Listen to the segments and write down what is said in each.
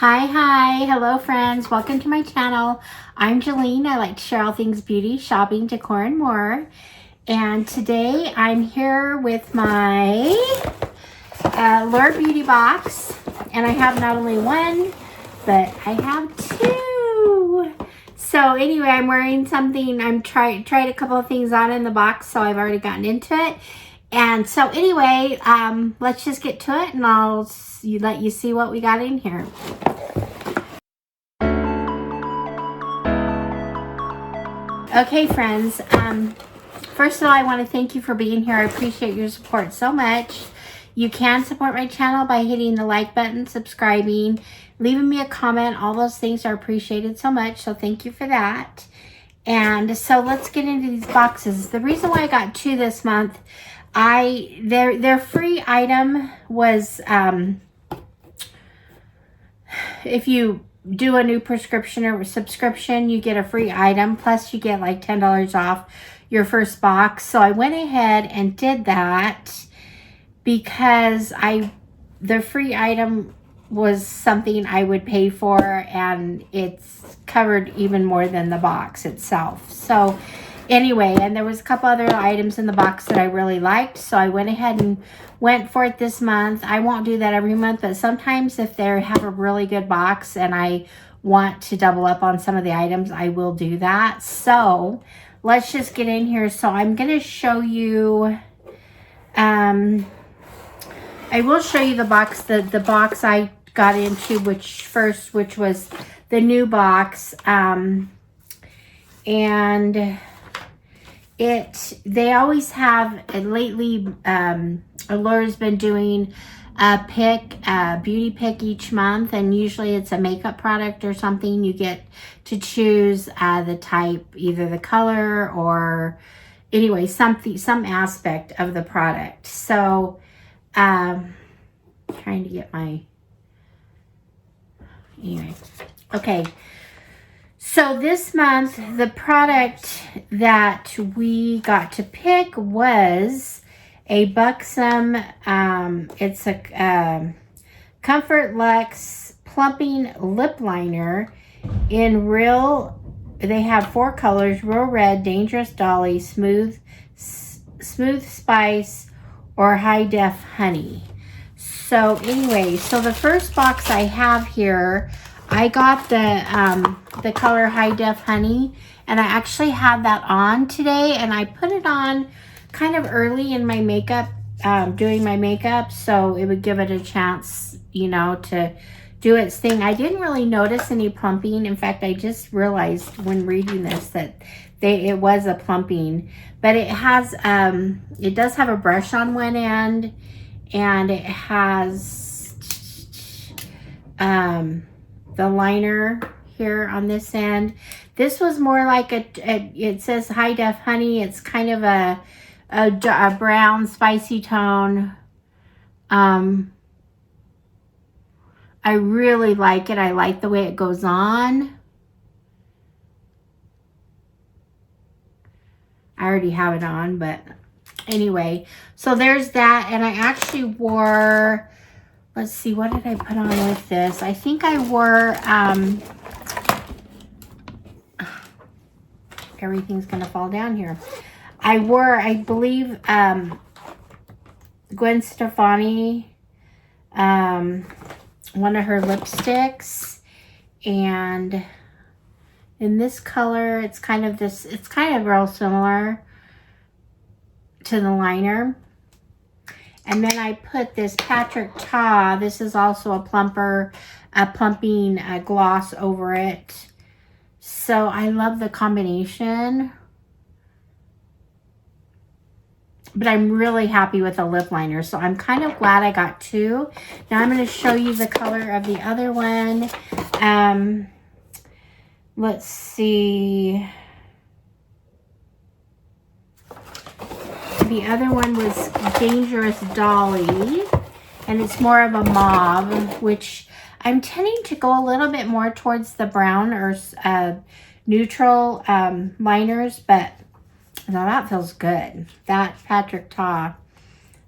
Hi, hello friends, welcome to my channel. I'm Jolene. I like to share all things beauty, shopping, decor, and more. And today I'm here with my Allure Beauty Box, and I have not only one, but I have two. So anyway, I'm wearing something, I'm tried a couple of things on in the box, so I've already gotten into it. And so anyway, let's just get to it, and I'll let you see what we got in here. Okay, friends, first of all, I want to thank you for being here. I appreciate your support so much. You can support my channel by hitting the like button, subscribing, leaving me a comment. All those things are appreciated so much, so thank you for that. And so let's get into these boxes. The reason why I got two this month, their free item was, if you do a new prescription or subscription, you get a free item, plus you get like $10 off your first box. So I went ahead and did that because the free item was something I would pay for, and it's covered even more than the box itself. So anyway, and there was a couple other items in the box that I really liked, so I went ahead and went for it this month. I won't do that every month, but sometimes if they have a really good box and I want to double up on some of the items, I will do that. So let's just get in here. So I'm going to show you, I will show you the box, the box I got into, which was the new box, and they always have, lately, Allure's been doing a beauty pick each month, and usually it's a makeup product or something. You get to choose the type, either the color or anyway, some aspect of the product. So, trying to get my, anyway, okay. So this month, the product that we got to pick was a Buxom, it's a Comfort Luxe Plumping Lip Liner in real, they have 4 colors: Real Red, Dangerous Dolly, Smooth Spice, or High Def Honey. So anyway, so the first box I have here, I got the color High Def Honey, and I actually had that on today, and I put it on kind of early in my makeup, doing my makeup, so it would give it a chance, you know, to do its thing. I didn't really notice any plumping. In fact, I just realized when reading this that it was a plumping, but it has, it does have a brush on one end, and it has the liner here on this end. This was more like it says High Def Honey. It's kind of a brown spicy tone. I really like it. I like the way it goes on. I already have it on, but anyway, so there's that. And I actually wore, let's see, what did I put on with this? I think I wore, everything's gonna fall down here. I wore, I believe, Gwen Stefani, one of her lipsticks, and in this color, it's kind of real similar to the liner. And then I put this Patrick Ta, this is also a plumping gloss over it. So I love the combination. But I'm really happy with the lip liner, so I'm kind of glad I got two. Now I'm going to show you the color of the other one. Let's see. The other one was Dangerous Dolly, and it's more of a mauve, which I'm tending to go a little bit more towards the brown or neutral liners, but now that feels good. That Patrick Ta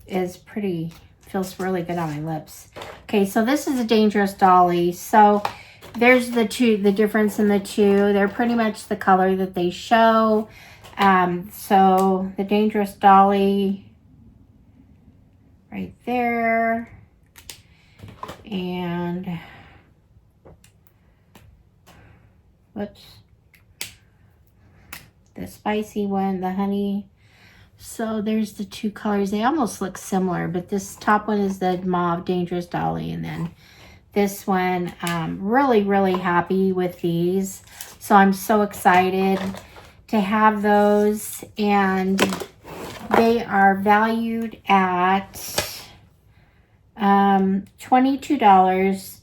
is pretty feels really good on my lips. Okay, so this is a Dangerous Dolly. So there's the difference in the two. They're pretty much the color that they show. So the Dangerous Dolly right there. And whoops. The spicy one, the honey. So there's the two colors. They almost look similar, but this top one is the mauve Dangerous Dolly, and then this one, really, really happy with these. So I'm so excited to have those, and they are valued at $22,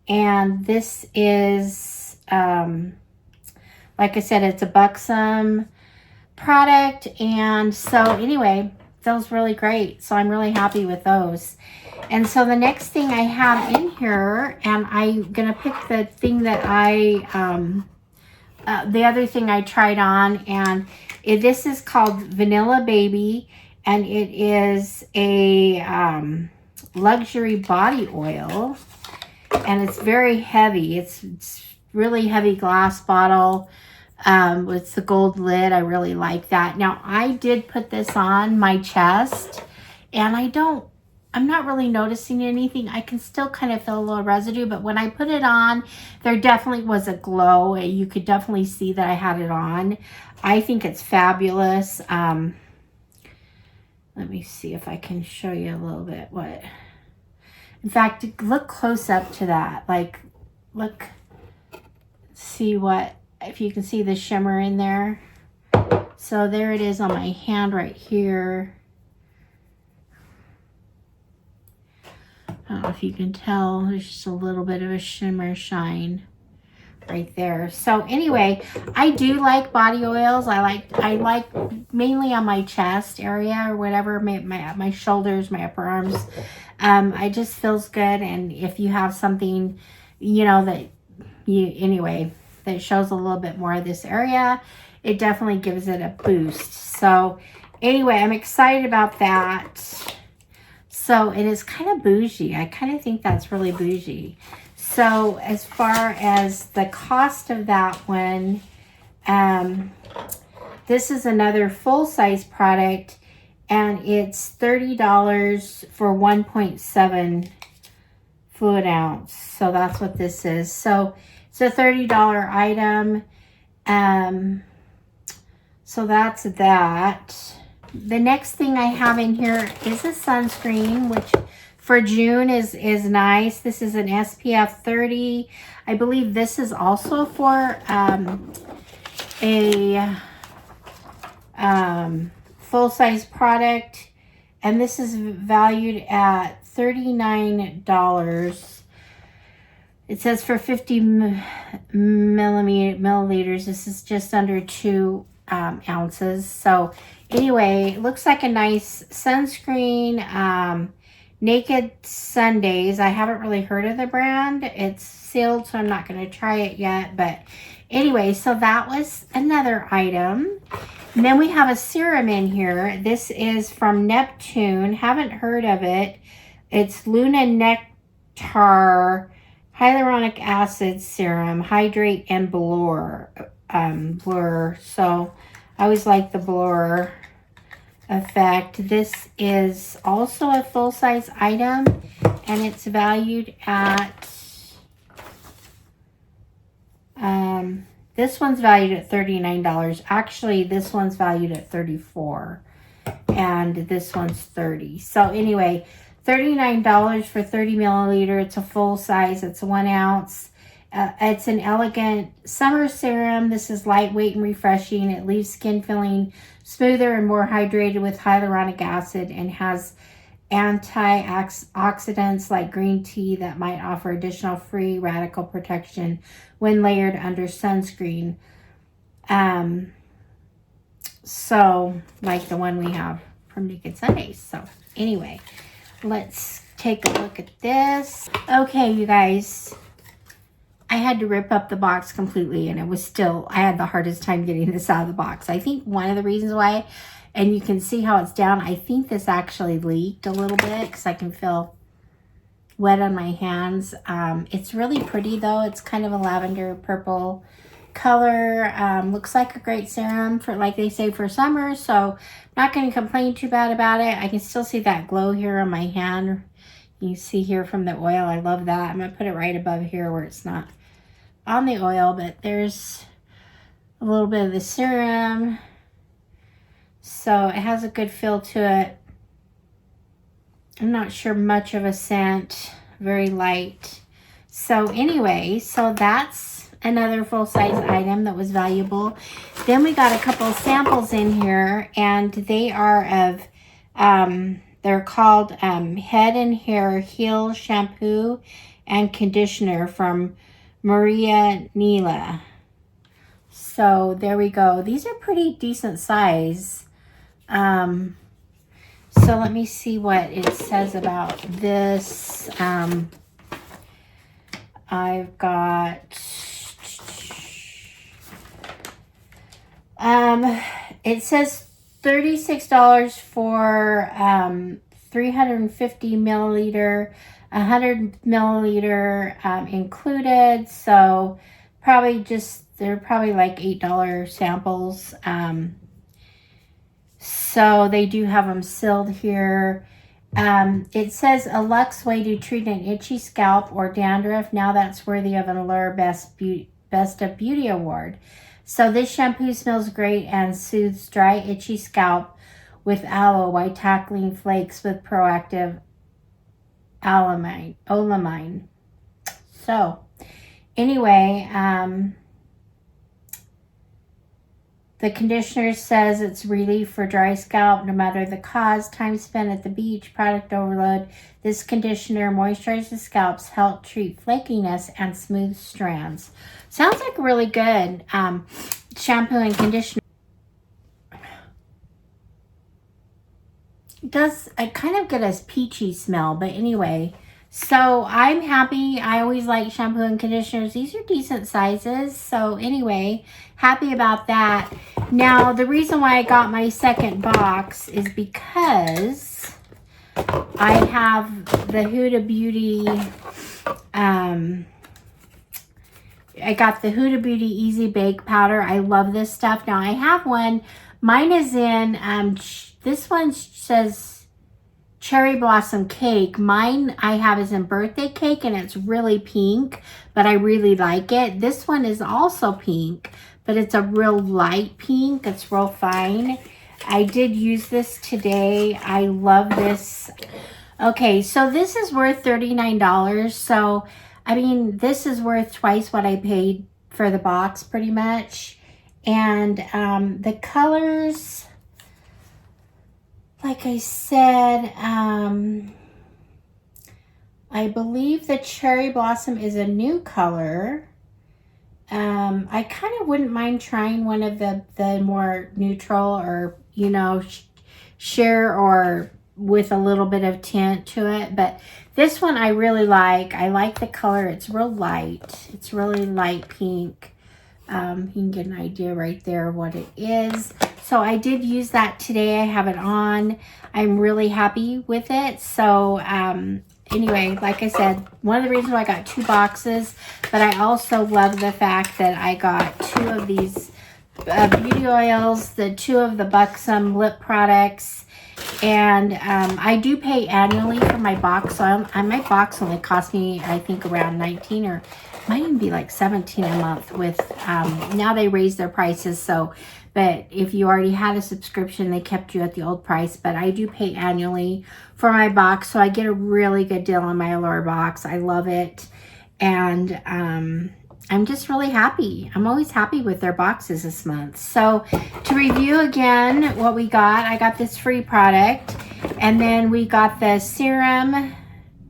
and this is like I said, it's a buxom product. And so anyway, feels really great. So I'm really happy with those. And so the next thing I have in here, and I'm gonna pick the thing that the other thing I tried on, and this is called Vanilla Baby, and it is a luxury body oil, and it's very heavy. It's really heavy glass bottle with the gold lid. I really like that. Now I did put this on my chest, and I'm not really noticing anything. I can still kind of feel a little residue, but when I put it on, there definitely was a glow. You could definitely see that I had it on. I think it's fabulous. Let me see if I can show you a little bit what. In fact, look close up to that. Like, look, see what, if you can see the shimmer in there. So there it is on my hand right here. I don't know if you can tell, there's just a little bit of a shimmer shine right there. So anyway, I do like body oils. I like mainly on my chest area or whatever, my shoulders, my upper arms. It just feels good. And if you have something, you know, that shows a little bit more of this area, it definitely gives it a boost. So anyway, I'm excited about that. So it is kind of bougie. I kind of think that's really bougie. So as far as the cost of that one, this is another full-size product, and it's $30 for 1.7 fluid ounce. So that's what this is. So it's a $30 item. So that's that. The next thing I have in here is a sunscreen, which for June is nice. This is an SPF 30. I believe this is also for a full-size product, and this is valued at $39. It says for 50 milliliters. This is just under 2 ounces. So anyway, it looks like a nice sunscreen. Naked Sundays. I haven't really heard of the brand. It's sealed, so I'm not going to try it yet. But anyway, so that was another item. And then we have a serum in here. This is from Neptune. Haven't heard of it. It's Luna Nectar Hyaluronic Acid Serum, Hydrate and Blur. So I always like the blur effect. This is also a full-size item, and it's valued at this one's valued at $39. Actually, this one's valued at $34, and this one's $30. So anyway, $39 for 30 milliliter. It's a full size. It's 1 ounce. It's an elegant summer serum. This is lightweight and refreshing. It leaves skin feeling smoother and more hydrated with hyaluronic acid, and has antioxidants like green tea that might offer additional free radical protection when layered under sunscreen. So like the one we have from Naked Sundays. So anyway, let's take a look at this. Okay, you guys, I had to rip up the box completely, and it was still, I had the hardest time getting this out of the box. I think one of the reasons why and you can see how it's down. I think this actually leaked a little bit because I can feel wet on my hands. It's really pretty though. It's kind of a lavender purple color. Looks like a great serum for, like they say, for summer, so not going to complain too bad about it. I can still see that glow here on my hand. You see here from the oil. I love that. I'm going to put it right above here where it's not on the oil, but there's a little bit of the serum. So it has a good feel to it. I'm not sure much of a scent, very light. So anyway, so that's another full-size item that was valuable. Then we got a couple of samples in here, and they are of, they're called Head and Hair Heal Shampoo and Conditioner from Maria Nila. So there we go. These are pretty decent size. So let me see what it says about this. I've got, it says $36 for 350 milliliter, 100 milliliter included. So probably just, they're probably like $8 samples. So they do have them sealed here. It says a luxe way to treat an itchy scalp or dandruff. Now that's worthy of an Allure Best of Beauty award. So this shampoo smells great and soothes dry, itchy scalp with aloe while tackling flakes with proactive olamine. So anyway, the conditioner says it's relief for dry scalp, no matter the cause, time spent at the beach, product overload. This conditioner moisturizes scalps, help treat flakiness and smooth strands. Sounds like really good shampoo and conditioner. It does kind of get a peachy smell, but anyway. So I'm happy. I always like shampoo and conditioners. These are decent sizes. So anyway, happy about that. Now, the reason why I got my second box is because I have the Huda Beauty, I got the Huda Beauty Easy Bake Powder. I love this stuff. Now, I have one. Mine is in, this one says Cherry Blossom Cake. Mine I have is in Birthday Cake, and it's really pink, but I really like it. This one is also pink, but it's a real light pink. It's real fine. I did use this today. I love this. Okay, so this is worth $39. So, I mean, this is worth twice what I paid for the box, pretty much. And the colors, like I said, I believe the Cherry Blossom is a new color. I kind of wouldn't mind trying one of the more neutral, or, you know, sheer or with a little bit of tint to it. But this one I really like. I like the color. It's real light. It's really light pink. You can get an idea right there what it is. So I did use that today. I have it on. I'm really happy with it. So anyway, like I said, one of the reasons why I got 2 boxes, but I also love the fact that I got 2 of these beauty oils, the 2 of the Buxom lip products, and I do pay annually for my box. So my box only cost me, I think, around $19, or might even be like $17 a month. With now they raised their prices, so. But if you already had a subscription, they kept you at the old price. But I do pay annually for my box, so I get a really good deal on my Allure box. I love it. And I'm just really happy. I'm always happy with their boxes this month. So to review again what we got, I got this free product. And then we got the serum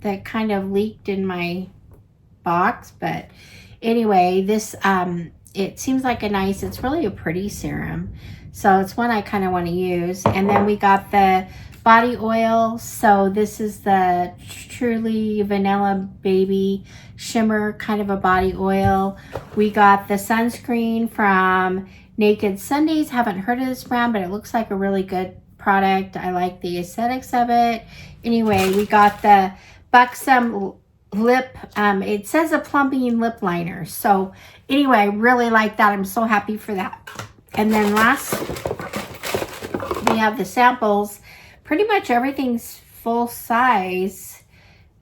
that kind of leaked in my box. But anyway, this... it seems like it's really a pretty serum. So it's one I kind of want to use. And then we got the body oil. So this is the Truly Vanilla Baby Shimmer kind of a body oil. We got the sunscreen from Naked Sundays. Haven't heard of this brand, but it looks like a really good product. I like the aesthetics of it. Anyway, we got the Buxom lip, it says a plumping lip liner. So anyway, really like that. I'm so happy for that. And then last, we have the samples. Pretty much everything's full size,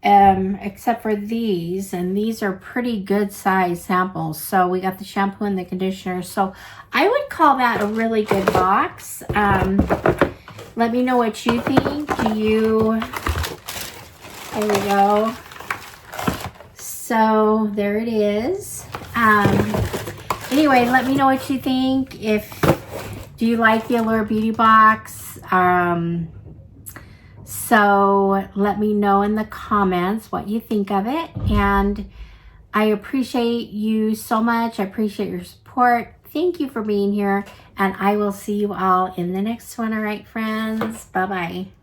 except for these, and these are pretty good size samples. So we got the shampoo and the conditioner. So I would call that a really good box. Let me know what you think. There we go. So there it is. Anyway, let me know what you think. Do you like the Allure Beauty Box? So let me know in the comments what you think of it. And I appreciate you so much. I appreciate your support. Thank you for being here. And I will see you all in the next one. All right, friends. Bye-bye.